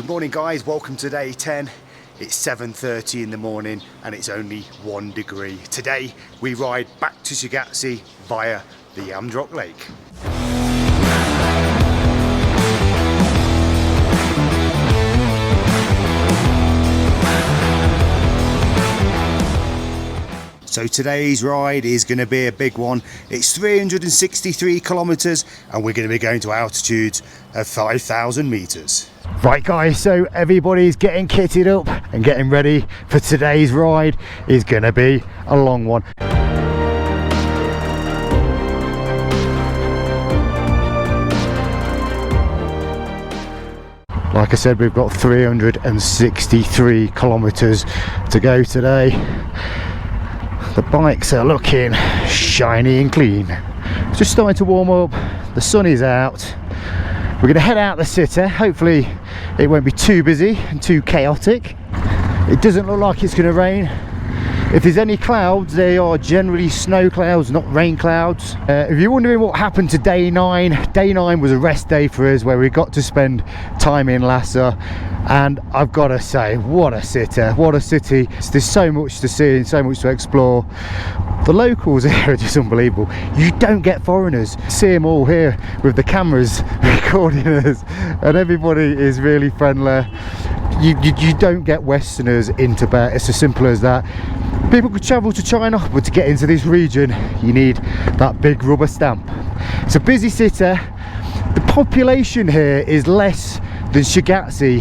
Good morning guys, welcome to day 10. It's 7:30 in the morning and it's only 1 degree. Today we ride back to Shigatse via the Yamdrok lake. So today's ride is going to be a big one. It's 363 kilometers and we're going to be going to altitudes of 5,000 meters. Right guys, so everybody's getting kitted up and getting ready for today's ride. Is going to be a long one. Like I said, we've got 363 kilometers to go today. The bikes are looking shiny and clean. It's just starting to warm up, the sun is out. We're going to head out the city. Hopefully it won't be too busy and too chaotic. It doesn't look like it's going to rain. If there's any clouds, they are generally snow clouds, not rain clouds. If you're wondering what happened to day 9 was a rest day for us where we got to spend time in Lhasa. And I've got to say, what a city, what a city. There's so much to see and so much to explore. The locals here are just unbelievable. You don't get foreigners. See them all here with the cameras recording us, and everybody is really friendly. You don't get Westerners in Tibet. It's as simple as that. People could travel to China, but to get into this region you need that big rubber stamp. It's a busy city. The population here is less than Shigatse.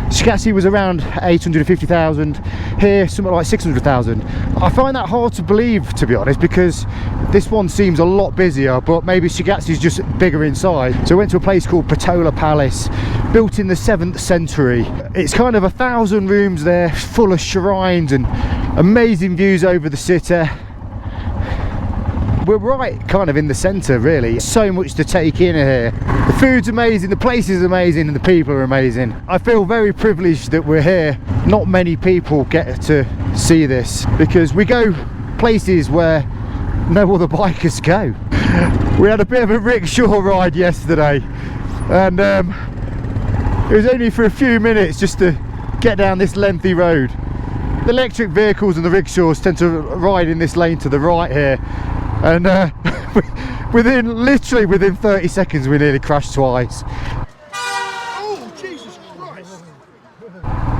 Shigatse was around 850,000, here something like 600,000. I find that hard to believe, to be honest, because this one seems a lot busier, but maybe Shigatse is just bigger inside. So I went to a place called Patola Palace, built in the 7th century. It's kind of 1,000 rooms there, full of shrines and amazing views over the city. We're right kind of in the centre really. So much to take in here. The food's amazing, the place is amazing and the people are amazing. I feel very privileged that we're here. Not many people get to see this because we go places where no other bikers go. We had a bit of a rickshaw ride yesterday and it was only for a few minutes just to get down this lengthy road. The electric vehicles and the rickshaws tend to ride in this lane to the right here. And literally within 30 seconds we nearly crashed twice. Oh, Jesus Christ!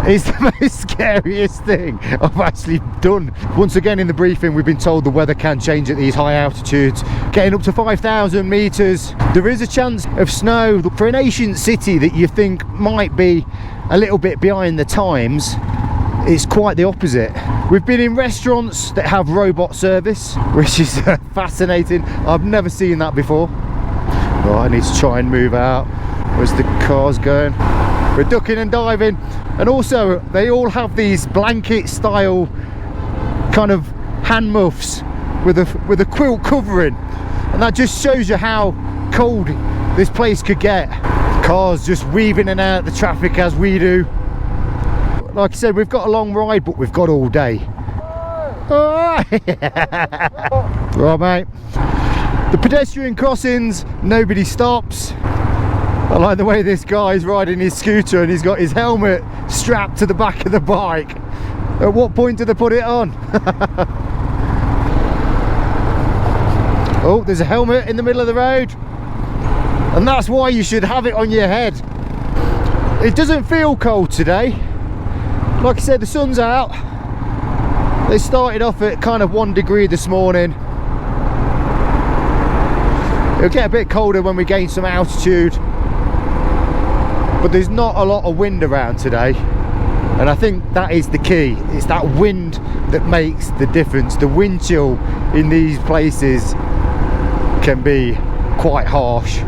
It's the most scariest thing I've actually done. Once again in the briefing we've been told the weather can change at these high altitudes. Getting up to 5,000 meters, there is a chance of snow. For an ancient city that you think might be a little bit behind the times, it's quite the opposite. We've been in restaurants that have robot service, which is fascinating. I've never seen that before. Right, I need to try and move out. Where's the cars going? We're ducking and diving. And also, they all have these blanket style kind of hand muffs with a quilt covering. And that just shows you how cold this place could get. Cars just weaving in and out the traffic as we do. Like I said, we've got a long ride, but we've got all day. Right, mate. The pedestrian crossings, nobody stops. I like the way this guy's riding his scooter and he's got his helmet strapped to the back of the bike. At what point do they put it on? Oh, there's a helmet in the middle of the road. And that's why you should have it on your head. It doesn't feel cold today. Like I said, the sun's out. They started off at kind of 1 degree this morning. It'll get a bit colder when we gain some altitude, but there's not a lot of wind around today, and I think that is the key. It's that wind that makes the difference. The wind chill in these places can be quite harsh.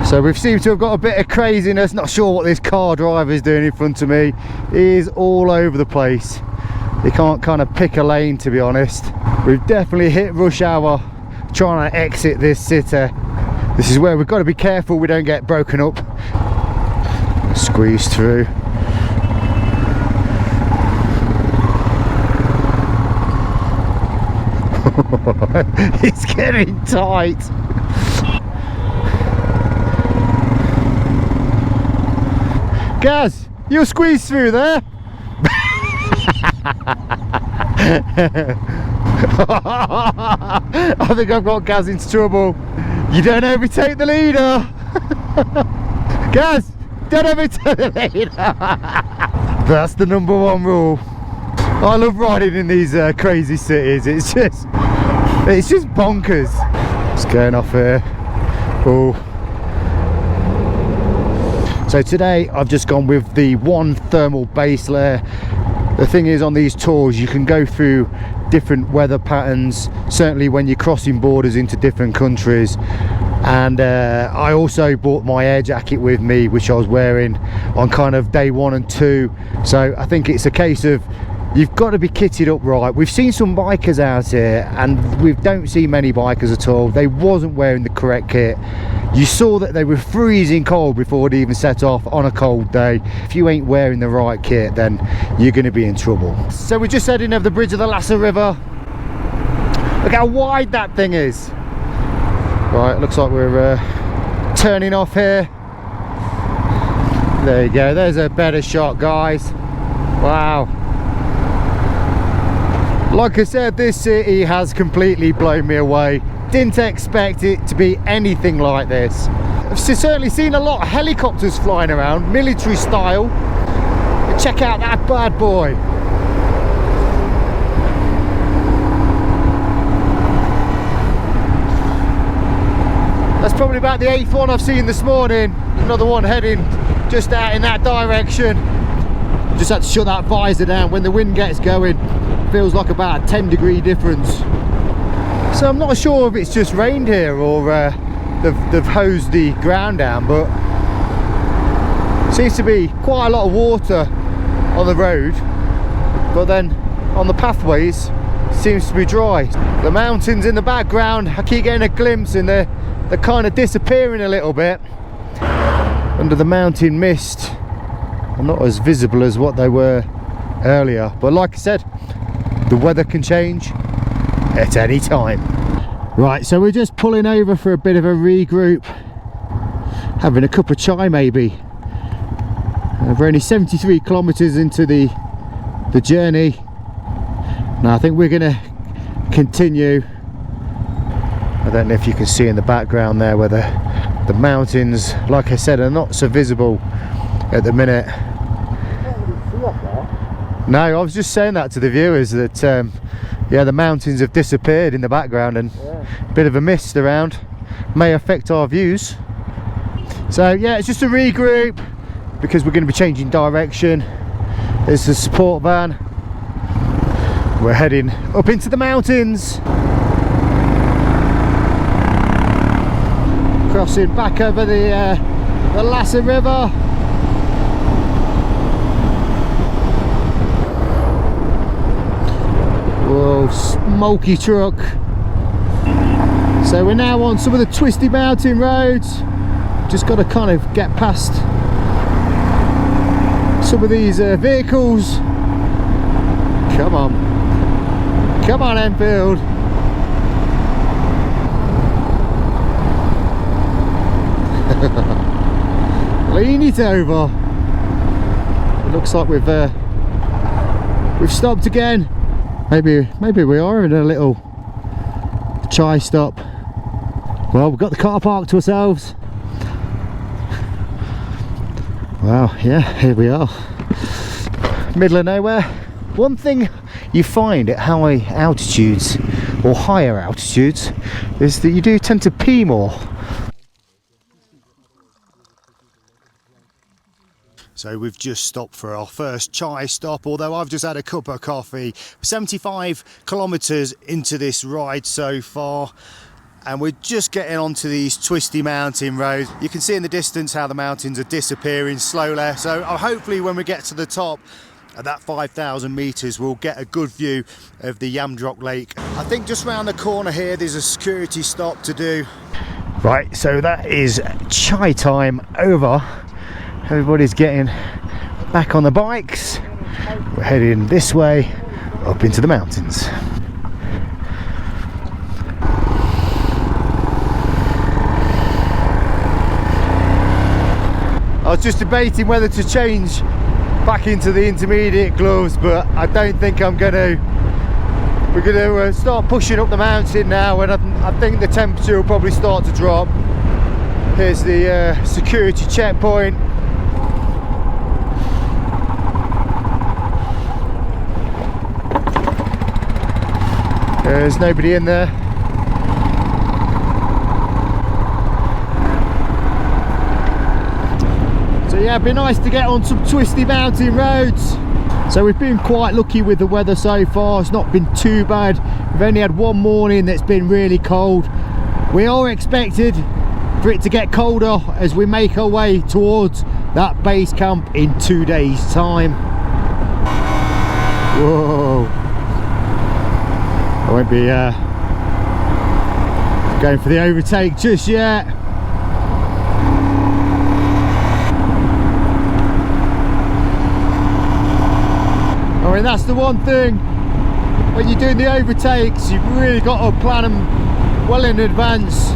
So we've seemed to have got a bit of craziness. Not sure what this car driver is doing in front of me. He is all over the place. He can't kind of pick a lane, to be honest. We've definitely hit rush hour trying to exit this city. This is where we've got to be careful we don't get broken up. Squeeze through. It's getting tight. Gaz, You'll squeeze through there. I think I've got Gaz into trouble. You don't overtake the leader. Gaz, don't overtake the leader. That's the #1 rule. I love riding in these crazy cities. It's just bonkers. It's going off here. Oh. So today I've just gone with the one thermal base layer. The thing is, on these tours you can go through different weather patterns, certainly when you're crossing borders into different countries. And I also brought my air jacket with me, which I was wearing on kind of day 1 and 2. So I think it's a case of you've got to be kitted up right. We've seen some bikers out here and we don't see many bikers at all. They wasn't wearing the correct kit. You saw that they were freezing cold before they even set off on a cold day. If you ain't wearing the right kit, then you're going to be in trouble. So we're just heading over the bridge of the Lhasa River. Look how wide that thing is. Right, looks like we're turning off here. There you go, there's a better shot, guys. Wow. Like I said, this city has completely blown me away. Didn't expect it to be anything like this. I've certainly seen a lot of helicopters flying around, military style. But check out that bad boy. That's probably about the 8th one I've seen this morning. Another one heading just out in that direction. Just had to shut that visor down. When the wind gets going, feels like about a 10-degree difference. So I'm not sure if it's just rained here or they've hosed the ground down, but seems to be quite a lot of water on the road, but then on the pathways seems to be dry. The mountains in the background, I keep getting a glimpse and they're kind of disappearing a little bit under the mountain mist. They're not as visible as what they were earlier, but like I said, the weather can change at any time. Right, so we're just pulling over for a bit of a regroup, having a cup of chai maybe. We're only 73 kilometers into the journey. Now I think we're gonna continue. I don't know if you can see in the background there where the mountains, like I said, are not so visible at the minute. No, I was just saying that to the viewers that yeah, the mountains have disappeared in the background and a bit of a mist around may affect our views. So yeah, it's just a regroup because we're going to be changing direction. There's the support van. We're heading up into the mountains, crossing back over the Lhasa River. Whoa, smoky truck. So we're now on some of the twisty mountain roads. Just got to kind of get past some of these vehicles. Come on Enfield. Lean it over. It looks like we've stopped again. Maybe we are in a little chai stop. Well, we've got the car parked to ourselves. Wow, yeah, here we are. Middle of nowhere. One thing you find at high altitudes or higher altitudes is that you do tend to pee more. So we've just stopped for our first chai stop, although I've just had a cup of coffee. 75 kilometers into this ride so far, and we're just getting onto these twisty mountain roads. You can see in the distance how the mountains are disappearing slowly. So hopefully when we get to the top at that 5,000 meters, we'll get a good view of the Yamdrok lake. I think just round the corner here, there's a security stop to do. Right, so that is chai time over. Everybody's getting back on the bikes. We're heading this way up into the mountains. I was just debating whether to change back into the intermediate gloves, but I don't think I'm gonna. We're gonna start pushing up the mountain now, and I think the temperature will probably start to drop. Here's the security checkpoint. There's nobody in there. So yeah, it'd be nice to get on some twisty mountain roads. So we've been quite lucky with the weather so far. It's not been too bad. We've only had one morning that's been really cold. We are expected for it to get colder as we make our way towards that base camp in 2 days' time. Whoa. I won't be going for the overtake just yet. I mean, that's the one thing when you're doing the overtakes, you've really got to plan them well in advance.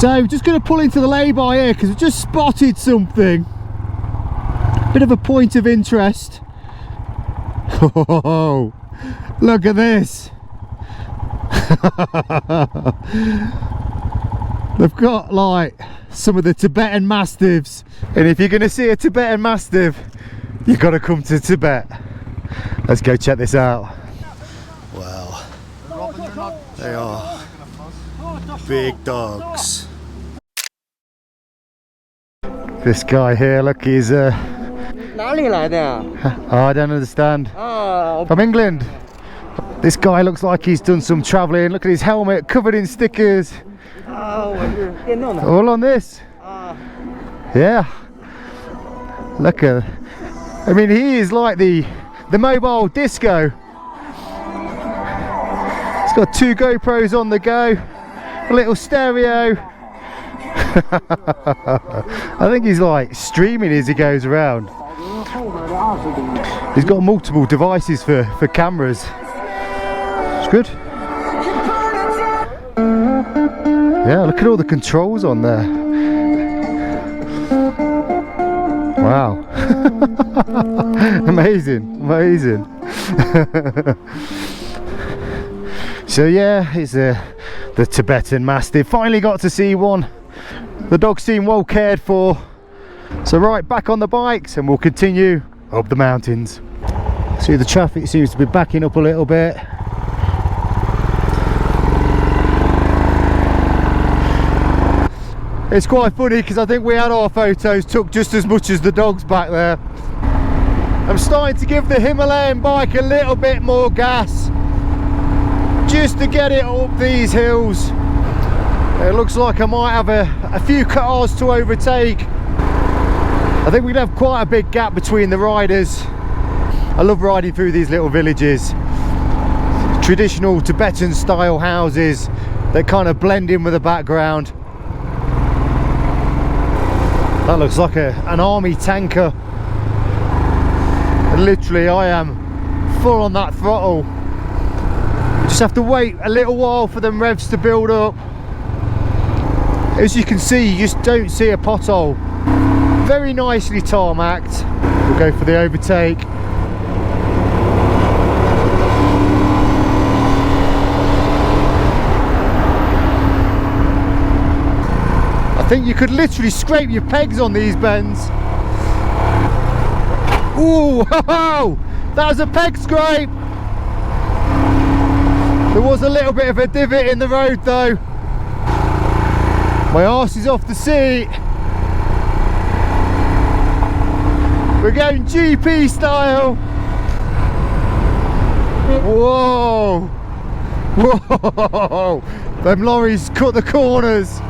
So just going to pull into the lay-by here because I've just spotted something. Bit of a point of interest. Oh, look at this. They've got like some of the Tibetan mastiffs, and if you're going to see a Tibetan mastiff, you've got to come to Tibet. Let's go check this out. Wow, they are big dogs. This guy here, look, he's I don't understand. From England. This guy looks like he's done some travelling. Look at his helmet covered in stickers. All on this. Yeah. Look at. I mean, he is like the mobile disco. He's got 2 GoPros on the go, a little stereo. I think he's like streaming as he goes around. He's got multiple devices for cameras. It's good. Yeah, look at all the controls on there. Wow. Amazing, amazing. So yeah, it's the Tibetan Mastiff. Finally got to see one. The dogs seem well cared for. So right, back on the bikes and we'll continue up the mountains. See, the traffic seems to be backing up a little bit. It's quite funny because I think we had our photos took just as much as the dogs back there. I'm starting to give the Himalayan bike a little bit more gas just to get it up these hills. It looks like I might have a few cars to overtake. I think we'd have quite a big gap between the riders. I love riding through these little villages. Traditional Tibetan style houses that kind of blend in with the background. That looks like an army tanker. And literally I am full on that throttle. Just have to wait a little while for them revs to build up. As you can see, you just don't see a pothole. Very nicely tarmacked. We'll go for the overtake. I think you could literally scrape your pegs on these bends. Ooh, ho, that was a peg scrape. There was a little bit of a divot in the road though. My arse is off the seat. We're going GP style. Whoa, whoa, them lorries cut the corners.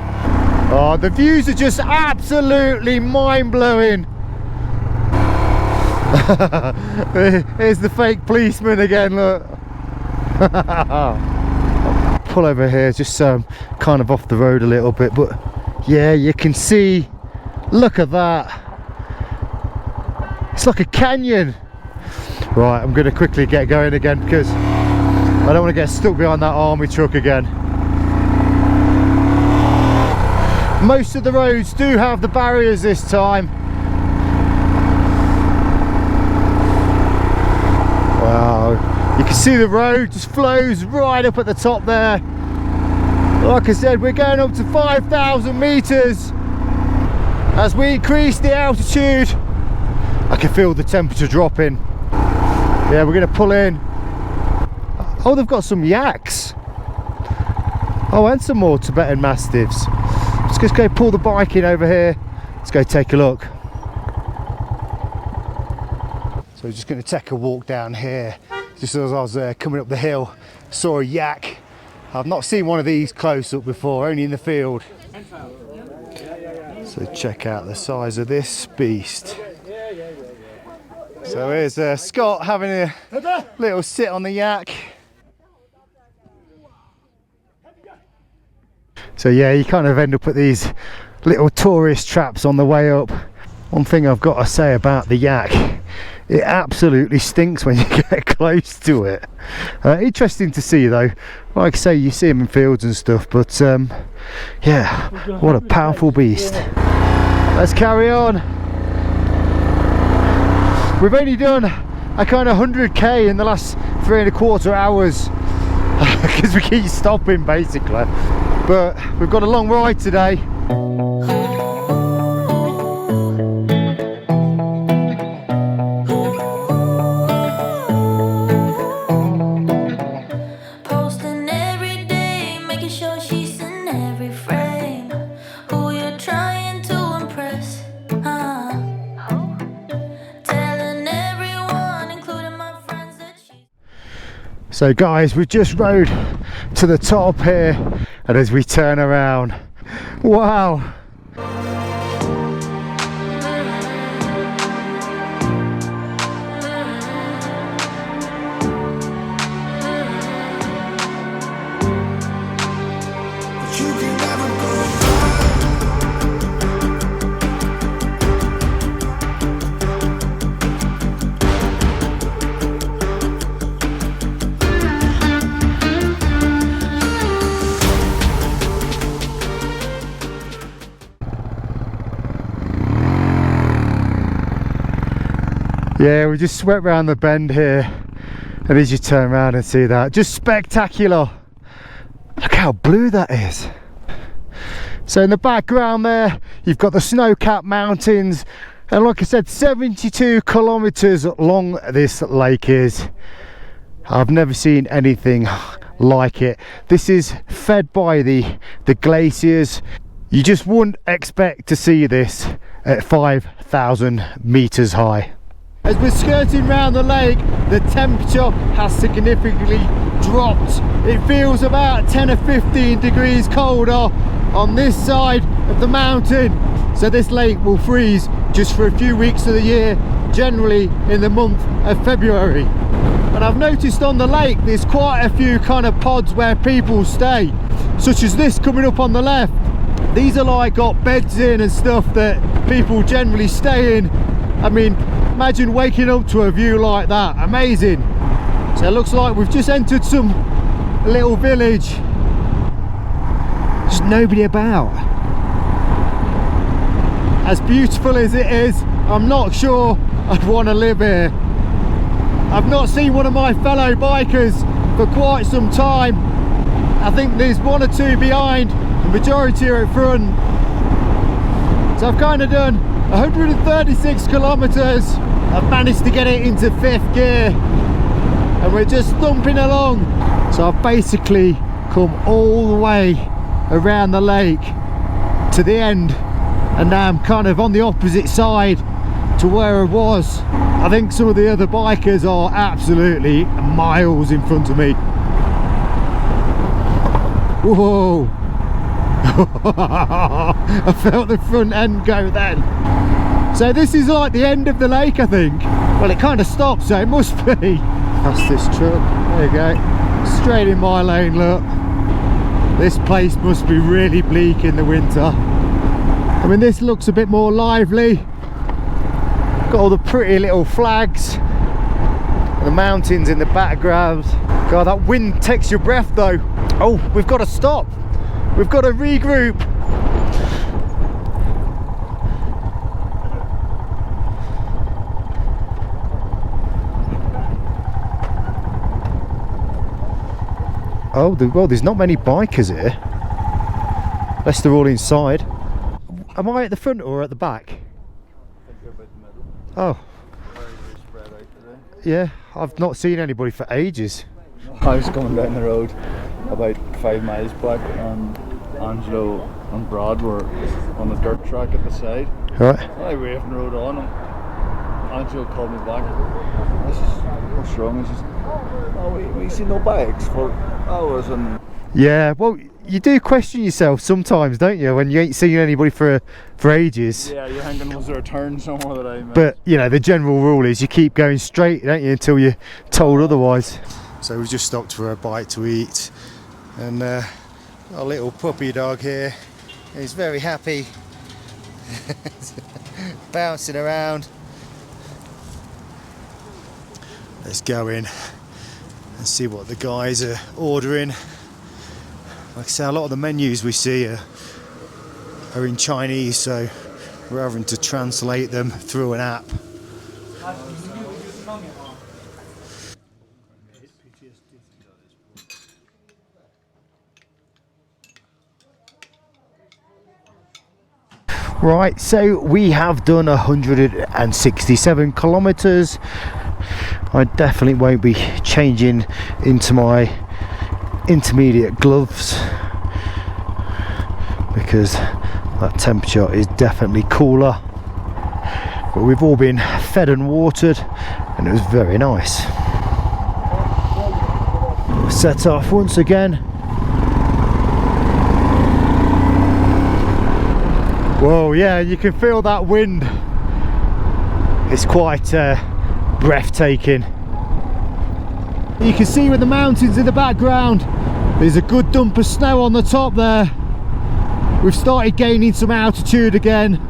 Oh, the views are just absolutely mind-blowing. Here's the fake policeman again, look. Pull over here just so I'm kind of off the road a little bit, but yeah, you can see, look at that. It's like a canyon. Right, I'm going to quickly get going again because I don't want to get stuck behind that army truck again. Most of the roads do have the barriers this time. You can see the road just flows right up at the top there. Like I said, we're going up to 5,000 meters. As we increase the altitude, I can feel the temperature dropping. Yeah, we're going to pull in. Oh, they've got some yaks. Oh, and some more Tibetan mastiffs. Let's just go pull the bike in over here. Let's go take a look. So we're just going to take a walk down here. Just as I was coming up the hill, saw a yak. I've not seen one of these close up before, only in the field. So check out the size of this beast. So here's Scott having a little sit on the yak. So yeah, you kind of end up at these little tourist traps on the way up. One thing I've got to say about the yak, it absolutely stinks when you get close to it. Interesting to see though. Like I say, you see them in fields and stuff, but yeah, what a powerful beast. Let's carry on. We've only done a kind of 100k in the last 3¼ hours because we keep stopping basically. But we've got a long ride today. Posting every day, making sure she's in every frame. Who you're trying to impress? Telling everyone, including my friends, that she's. So guys, we just rode to the top here, and as we turn around, wow. Yeah, we just swept round the bend here, and as you turn around and see that, just spectacular. Look how blue that is. So in the background there, you've got the snow-capped mountains, and like I said, 72 kilometers long this lake is. I've never seen anything like it. This is fed by the glaciers. You just wouldn't expect to see this at 5,000 meters high. As we're skirting around the lake, the temperature has significantly dropped. It feels about 10 or 15 degrees colder on this side of the mountain. So this lake will freeze just for a few weeks of the year, generally in the month of February. And I've noticed on the lake there's quite a few kind of pods where people stay, such as this coming up on the left. These are like got beds in and stuff that people generally stay in. I mean, imagine waking up to a view like that, amazing. So it looks like we've just entered some little village. There's nobody about. As beautiful as it is, I'm not sure I'd want to live here. I've not seen one of my fellow bikers for quite some time. I think there's one or two behind, the majority are at front. So I've kind of done 136 kilometers. I've managed to get it into 5th gear and we're just thumping along. So I've basically come all the way around the lake to the end, and now I'm kind of on the opposite side to where I was. I think some of the other bikers are absolutely miles in front of me. Whoa. I felt the front end go then. So this is like the end of the lake, I think. Well, it kind of stopped, so it must be. That's this truck. There you go. Straight in my lane, look. This place must be really bleak in the winter. I mean, this looks a bit more lively. Got all the pretty little flags. The mountains in the background. God, that wind takes your breath though. Oh, we've got to stop. We've got to regroup. Oh, well, there's not many bikers here. Unless they're all inside. Am I at the front or at the back? Oh. Yeah, I've not seen anybody for ages. I was coming down the road about 5 miles back, and Angelo and Brad were on a dirt track at the side. Right. I waved and rode on, and Angelo called me back. I said, "What's wrong?" He says, "Oh, we see no bikes for hours." And yeah, well, you do question yourself sometimes, don't you, when you ain't seen anybody for ages. yeah, you're thinking, was there a turn somewhere that I missed? But you know, the general rule is you keep going straight, don't you, until you're told otherwise. So we've just stopped for a bite to eat, and our little puppy dog here is very happy, bouncing around. Let's go in and see what the guys are ordering. Like I say, a lot of the menus we see are in Chinese, so we're having to translate them through an app. Right, so we have done 167 kilometers. I definitely won't be changing into my intermediate gloves because that temperature is definitely cooler. But we've all been fed and watered, and it was very nice. Set off once again. Whoa, yeah, you can feel that wind. It's quite breathtaking. You can see with the mountains in the background, there's a good dump of snow on the top there. We've started gaining some altitude again.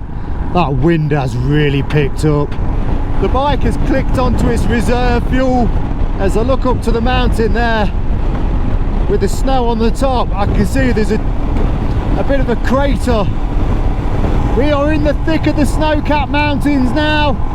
That wind has really picked up. The bike has clicked onto its reserve fuel. As I look up to the mountain there, with the snow on the top, I can see there's a bit of a crater. We are in the thick of the snow-capped mountains now.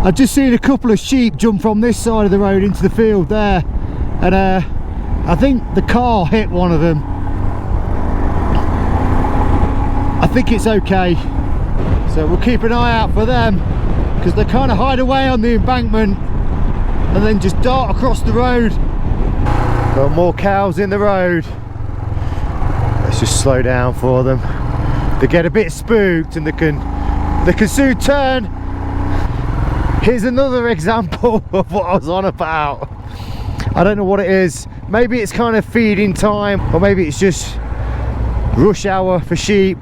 I've just seen a couple of sheep jump from this side of the road into the field there, and I think the car hit one of them. I think it's okay, so we'll keep an eye out for them, because they kind of hide away on the embankment and then just dart across the road. Got more cows in the road. Let's just slow down for them. They get a bit spooked and they can soon turn. Here's another example of what I was on about. I don't know what it is. Maybe it's kind of feeding time, or maybe it's just rush hour for sheep.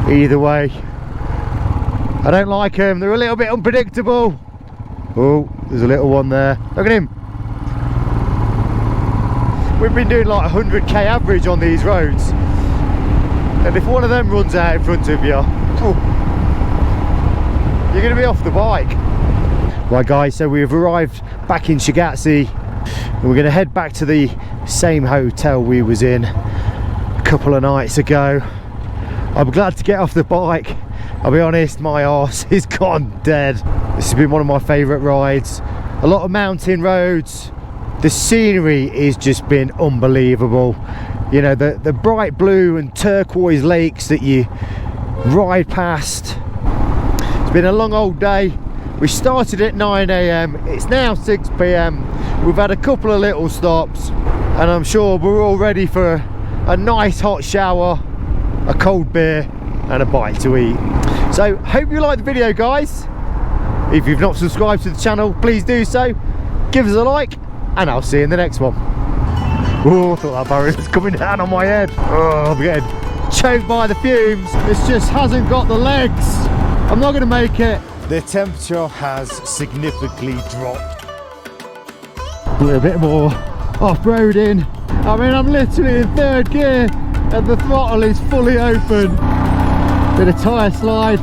Either way, I don't like them. They're a little bit unpredictable. Oh, there's a little one there. Look at him. We've been doing like 100k average on these roads, and if one of them runs out in front of you, you're going to be off the bike. Right guys, so we've arrived back in Shigatse, and we're going to head back to the same hotel we was in a couple of nights ago. I'm glad to get off the bike. I'll be honest, my arse is gone dead. This has been one of my favourite rides. A lot of mountain roads. The scenery has just been unbelievable. You know, the bright blue and turquoise lakes that you ride past. It's been a long old day. We started at 9 AM, it's now 6 PM. We've had a couple of little stops, and I'm sure we're all ready for a nice hot shower, a cold beer and a bite to eat. So hope you liked the video guys. If you've not subscribed to the channel, please do so. Give us a like, and I'll see you in the next one. Oh, I thought that barrier was coming down on my head. Oh, I'm getting choked by the fumes. This just hasn't got the legs. I'm not going to make it. The temperature has significantly dropped. A bit more off-roading. I mean, I'm literally in third gear and the throttle is fully open. Bit of tyre slide.